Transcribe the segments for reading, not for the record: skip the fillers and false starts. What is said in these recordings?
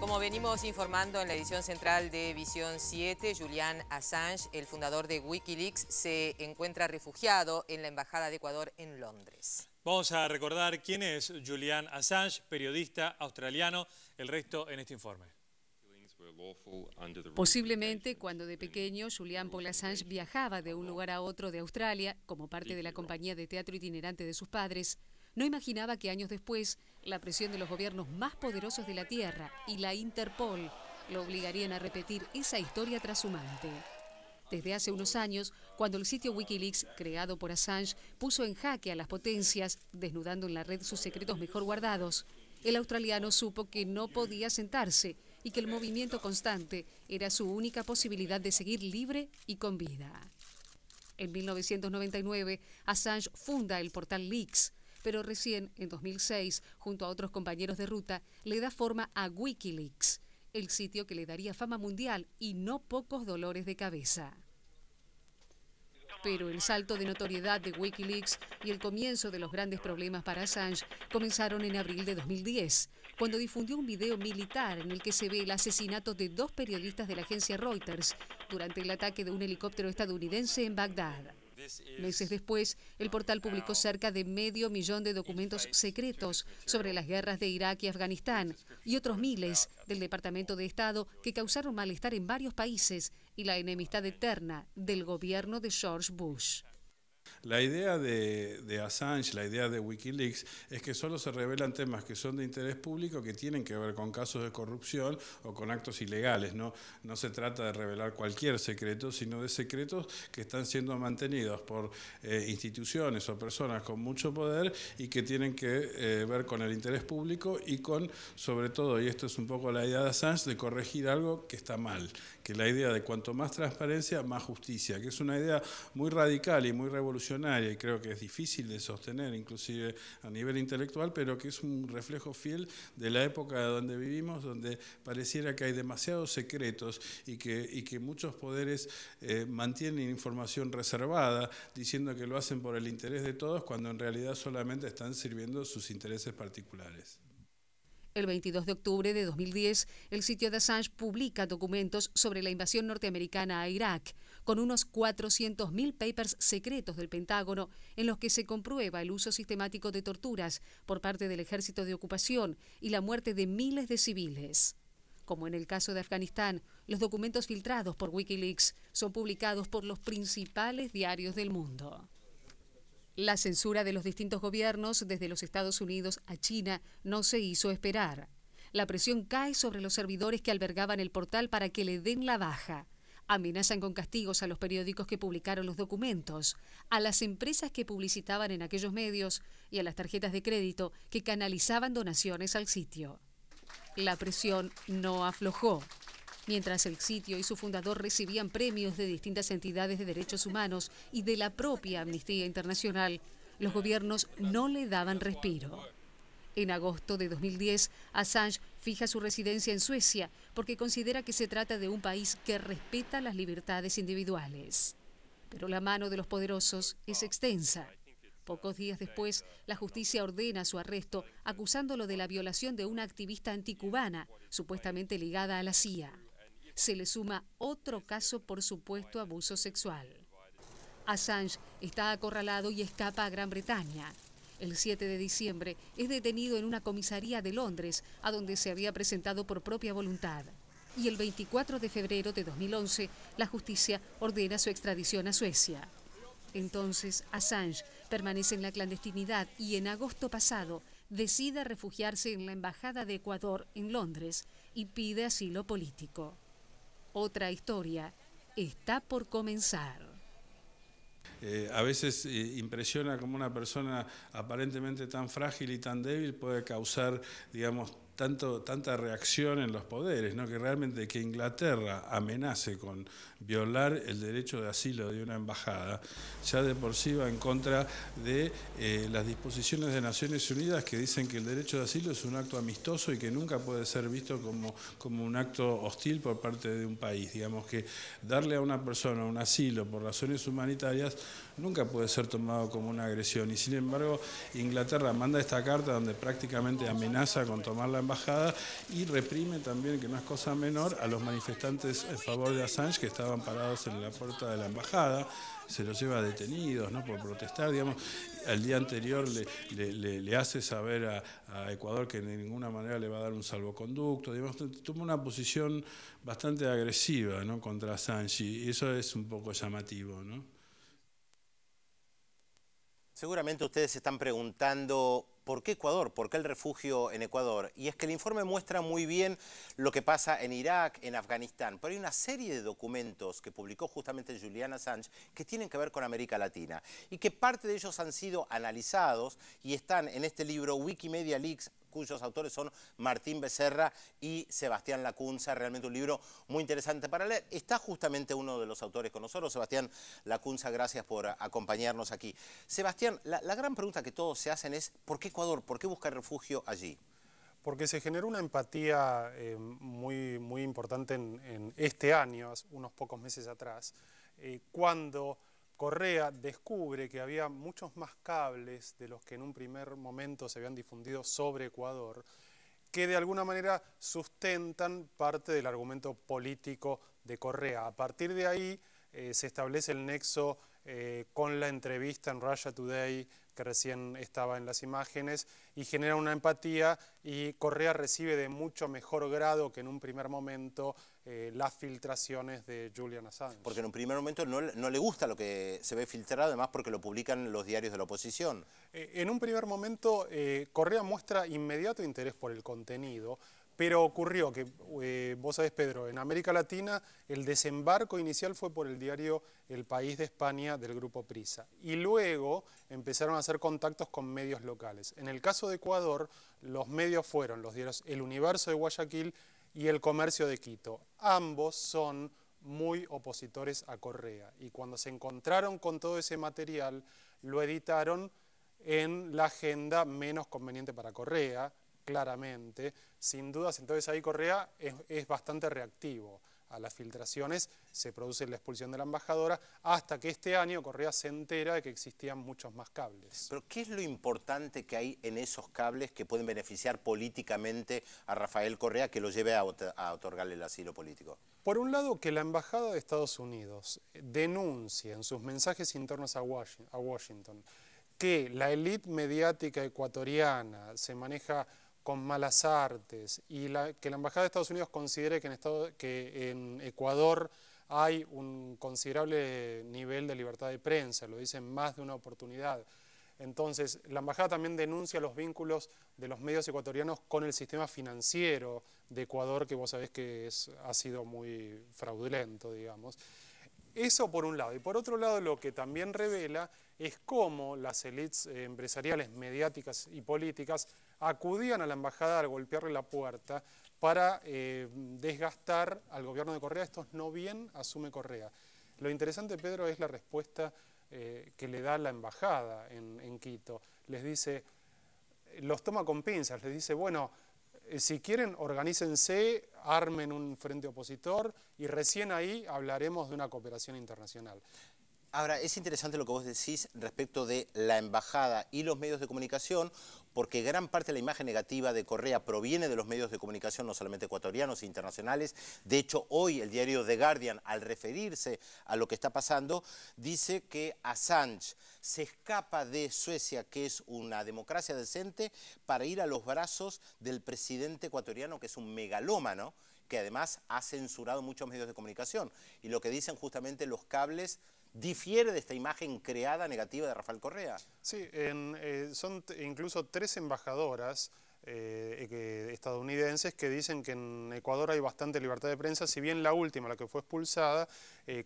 Como venimos informando en la edición central de Visión 7, Julian Assange, el fundador de Wikileaks, se encuentra refugiado en la Embajada de Ecuador en Londres. Vamos a recordar quién es Julian Assange, periodista australiano, el resto en este informe. Posiblemente cuando de pequeño Julian Paul Assange viajaba de un lugar a otro de Australia como parte de la compañía de teatro itinerante de sus padres, no imaginaba que años después la presión de los gobiernos más poderosos de la Tierra y la Interpol lo obligarían a repetir esa historia trashumante. Desde hace unos años, cuando el sitio Wikileaks, creado por Assange, puso en jaque a las potencias, desnudando en la red sus secretos mejor guardados, el australiano supo que no podía sentarse y que el movimiento constante era su única posibilidad de seguir libre y con vida. En 1999, Assange funda el portal Leaks, pero recién, en 2006, junto a otros compañeros de ruta, le da forma a Wikileaks, el sitio que le daría fama mundial y no pocos dolores de cabeza. Pero el salto de notoriedad de Wikileaks y el comienzo de los grandes problemas para Assange comenzaron en abril de 2010, cuando difundió un video militar en el que se ve el asesinato de 2 periodistas de la agencia Reuters durante el ataque de un helicóptero estadounidense en Bagdad. Meses después, el portal publicó cerca de 500.000 de documentos secretos sobre las guerras de Irak y Afganistán y otros miles del Departamento de Estado que causaron malestar en varios países y la enemistad eterna del gobierno de George Bush. La idea de Assange, la idea de Wikileaks, es que solo se revelan temas que son de interés público, que tienen que ver con casos de corrupción o con actos ilegales. No se trata de revelar cualquier secreto, sino de secretos que están siendo mantenidos por instituciones o personas con mucho poder y que tienen que ver con el interés público y con, sobre todo, y esto es un poco la idea de Assange, de corregir algo que está mal, que la idea de cuanto más transparencia, más justicia, que es una idea muy radical y muy revolucionaria y creo que es difícil de sostener, inclusive a nivel intelectual, pero que es un reflejo fiel de la época donde vivimos, donde pareciera que hay demasiados secretos y que muchos poderes mantienen información reservada, diciendo que lo hacen por el interés de todos, cuando en realidad solamente están sirviendo sus intereses particulares. El 22 de octubre de 2010, el sitio de Assange publica documentos sobre la invasión norteamericana a Irak, con unos 400.000 papers secretos del Pentágono en los que se comprueba el uso sistemático de torturas por parte del ejército de ocupación y la muerte de miles de civiles. Como en el caso de Afganistán, los documentos filtrados por Wikileaks son publicados por los principales diarios del mundo. La censura de los distintos gobiernos, desde los Estados Unidos a China, no se hizo esperar. La presión cae sobre los servidores que albergaban el portal para que le den la baja. Amenazan con castigos a los periódicos que publicaron los documentos, a las empresas que publicitaban en aquellos medios y a las tarjetas de crédito que canalizaban donaciones al sitio. La presión no aflojó. Mientras el sitio y su fundador recibían premios de distintas entidades de derechos humanos y de la propia Amnistía Internacional, los gobiernos no le daban respiro. En agosto de 2010, Assange fija su residencia en Suecia porque considera que se trata de un país que respeta las libertades individuales. Pero la mano de los poderosos es extensa. Pocos días después, la justicia ordena su arresto, acusándolo de la violación de una activista anticubana, supuestamente ligada a la CIA. Se le suma otro caso por supuesto abuso sexual. Assange está acorralado y escapa a Gran Bretaña. El 7 de diciembre es detenido en una comisaría de Londres, a donde se había presentado por propia voluntad. Y el 24 de febrero de 2011, la justicia ordena su extradición a Suecia. Entonces, Assange permanece en la clandestinidad y en agosto pasado decide refugiarse en la Embajada de Ecuador en Londres y pide asilo político. Otra historia está por comenzar. A veces impresiona cómo una persona aparentemente tan frágil y tan débil puede causar, digamos, tanta reacción en los poderes, ¿no? Que realmente que Inglaterra amenace con violar el derecho de asilo de una embajada, ya de por sí va en contra de las disposiciones de Naciones Unidas que dicen que el derecho de asilo es un acto amistoso y que nunca puede ser visto como un acto hostil por parte de un país. Digamos que darle a una persona un asilo por razones humanitarias nunca puede ser tomado como una agresión y sin embargo Inglaterra manda esta carta donde prácticamente amenaza con tomar la embajada y reprime también, que no es cosa menor, a los manifestantes en favor de Assange que estaban parados en la puerta de la embajada. Se los lleva detenidos, ¿no?, por protestar, digamos. Al día anterior le hace saber a Ecuador que de ninguna manera le va a dar un salvoconducto, digamos. Toma una posición bastante agresiva, ¿no?, contra Assange, y eso es un poco llamativo, ¿no? Seguramente ustedes se están preguntando ¿por qué Ecuador? ¿Por qué el refugio en Ecuador? Y es que el informe muestra muy bien lo que pasa en Irak, en Afganistán, pero hay una serie de documentos que publicó justamente Julian Assange que tienen que ver con América Latina y que parte de ellos han sido analizados y están en este libro Wikimedia Leaks, cuyos autores son Martín Becerra y Sebastián Lacunza. Realmente un libro muy interesante para leer. Está justamente uno de los autores con nosotros, Sebastián Lacunza, gracias por acompañarnos aquí. Sebastián, la gran pregunta que todos se hacen es ¿por qué Ecuador? ¿Por qué buscar refugio allí? Porque se generó una empatía muy importante en este año, unos pocos meses atrás, cuando Correa descubre que había muchos más cables de los que en un primer momento se habían difundido sobre Ecuador, que de alguna manera sustentan parte del argumento político de Correa. A partir de ahí se establece el nexo con la entrevista en Russia Today, que recién estaba en las imágenes, y genera una empatía, y Correa recibe de mucho mejor grado que en un primer momento las filtraciones de Julian Assange. Porque en un primer momento no le gusta lo que se ve filtrado, además porque lo publican los diarios de la oposición. En un primer momento Correa muestra inmediato interés por el contenido, pero ocurrió que, vos sabés, Pedro, en América Latina el desembarco inicial fue por el diario El País de España del grupo Prisa. Y luego empezaron a hacer contactos con medios locales. En el caso de Ecuador, los medios fueron los diarios El Universo de Guayaquil y El Comercio de Quito. Ambos son muy opositores a Correa. Y cuando se encontraron con todo ese material, lo editaron en la agenda menos conveniente para Correa, claramente, sin dudas. Entonces ahí Correa es bastante reactivo a las filtraciones, se produce la expulsión de la embajadora, hasta que este año Correa se entera de que existían muchos más cables. Pero ¿qué es lo importante que hay en esos cables que pueden beneficiar políticamente a Rafael Correa, que lo lleve a otorgarle el asilo político? Por un lado, que la Embajada de Estados Unidos denuncie en sus mensajes internos a Washington que la élite mediática ecuatoriana se maneja con malas artes, y que la Embajada de Estados Unidos considere que en Ecuador hay un considerable nivel de libertad de prensa, lo dicen más de una oportunidad. Entonces, la Embajada también denuncia los vínculos de los medios ecuatorianos con el sistema financiero de Ecuador, que vos sabés que ha sido muy fraudulento, digamos. Eso por un lado. Y por otro lado, lo que también revela es cómo las élites empresariales, mediáticas y políticas acudían a la embajada a golpearle la puerta para desgastar al gobierno de Correa. Esto no bien asume Correa. Lo interesante, Pedro, es la respuesta que le da la embajada en Quito. Les dice, los toma con pinzas, les dice, bueno, si quieren, organícense, armen un frente opositor y recién ahí hablaremos de una cooperación internacional. Ahora, es interesante lo que vos decís respecto de la embajada y los medios de comunicación, porque gran parte de la imagen negativa de Correa proviene de los medios de comunicación, no solamente ecuatorianos, internacionales. De hecho, hoy el diario The Guardian, al referirse a lo que está pasando, dice que Assange se escapa de Suecia, que es una democracia decente, para ir a los brazos del presidente ecuatoriano, que es un megalómano, que además ha censurado muchos medios de comunicación. Y lo que dicen justamente los cables difiere de esta imagen creada negativa de Rafael Correa. Sí, son incluso 3 embajadoras estadounidenses que dicen que en Ecuador hay bastante libertad de prensa, si bien la última, la que fue expulsada,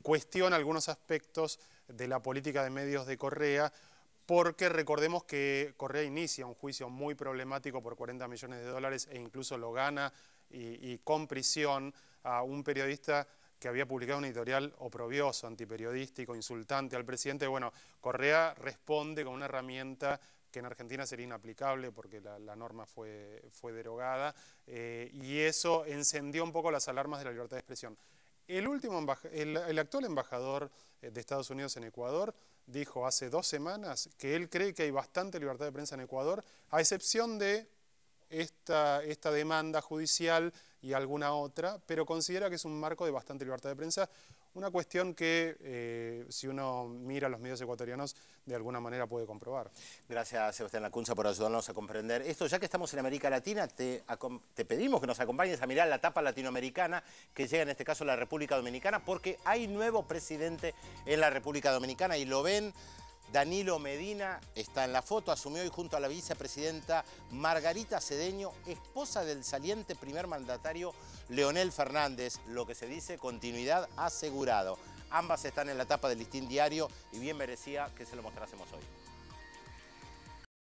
cuestiona algunos aspectos de la política de medios de Correa, porque recordemos que Correa inicia un juicio muy problemático por 40 millones de dólares e incluso lo gana y con prisión a un periodista que había publicado un editorial oprobioso, antiperiodístico, insultante al presidente. Bueno, Correa responde con una herramienta que en Argentina sería inaplicable porque la norma fue derogada, y eso encendió un poco las alarmas de la libertad de expresión. El actual embajador de Estados Unidos en Ecuador dijo hace 2 semanas que él cree que hay bastante libertad de prensa en Ecuador, a excepción de esta demanda judicial y alguna otra, pero considera que es un marco de bastante libertad de prensa. Una cuestión que, si uno mira los medios ecuatorianos, de alguna manera puede comprobar. Gracias, Sebastián Lacunza, por ayudarnos a comprender esto. Ya que estamos en América Latina, te pedimos que nos acompañes a mirar la etapa latinoamericana que llega en este caso a la República Dominicana, porque hay nuevo presidente en la República Dominicana y lo ven. Danilo Medina está en la foto, asumió hoy junto a la vicepresidenta Margarita Cedeño, esposa del saliente primer mandatario Leonel Fernández, lo que se dice continuidad asegurado. Ambas están en la tapa del Listín Diario y bien merecía que se lo mostrásemos hoy.